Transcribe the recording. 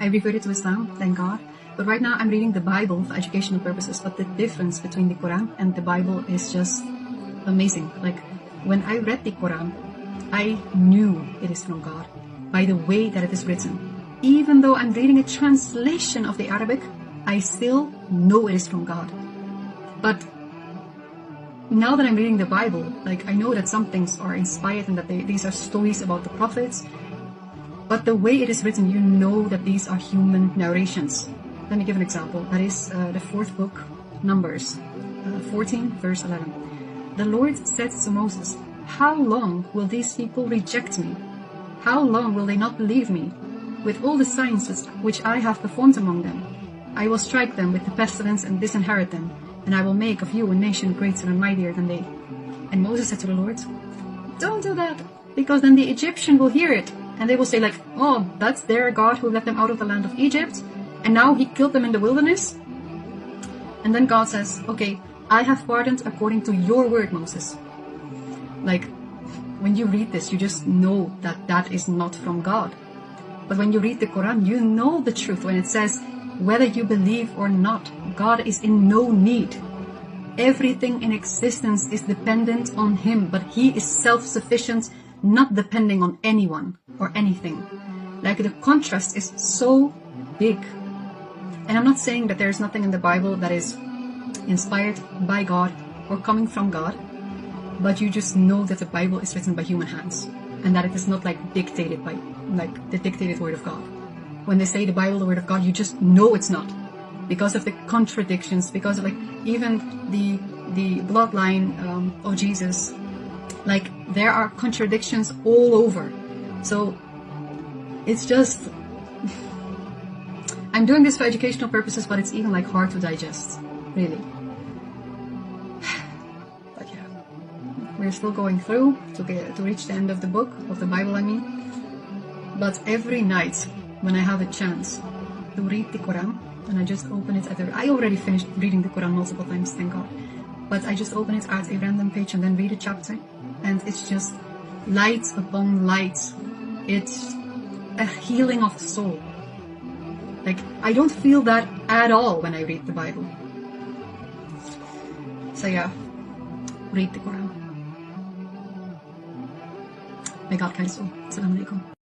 I reverted to Islam, thank God. But right now I'm reading the Bible for educational purposes. But the difference between the Quran and the Bible is just amazing. Like, when I read the Quran, I knew it is from God by the way that it is written. Even though I'm reading a translation of the Arabic, I still know it is from God. But now that I'm reading the Bible, like, I know that some things are inspired and that these are stories about the prophets. But the way it is written, you know that these are human narrations. Let me give an example. That is the 4th book, Numbers, 14, verse 11. The Lord said to Moses, "How long will these people reject me? How long will they not believe me? With all the signs which I have performed among them, I will strike them with the pestilence and disinherit them, and I will make of you a nation greater and mightier than they." And Moses said to the Lord, "Don't do that, because then the Egyptian will hear it, and they will say like, oh, that's their God who led them out of the land of Egypt, and now he killed them in the wilderness." And then God says, "Okay, I have pardoned according to your word, Moses." Like, when you read this, you just know that that is not from God. But when you read the Quran, you know the truth when it says, whether you believe or not, God is in no need. Everything in existence is dependent on Him, but He is self-sufficient, not depending on anyone or anything. Like, the contrast is so big. And I'm not saying that there's nothing in the Bible that is inspired by God or coming from God, but you just know that the Bible is written by human hands, and that it is not like dictated by, like, the dictated word of God. When they say the Bible, the word of God, you just know it's not, because of the contradictions, because of, like, even the bloodline of Jesus, like, there are contradictions all over. So it's just, I'm doing this for educational purposes, but it's even like hard to digest, really. But yeah, we're still going through to reach the end of the book, of the Bible, I mean. But every night, when I have a chance to read the Quran, and I just open it I already finished reading the Quran multiple times, thank God. But I just open it at a random page and then read a chapter, and it's just light upon light. It's a healing of the soul. Like, I don't feel that at all when I read the Bible. So yeah, read the Quran. May God guide us all. Assalamu alaikum.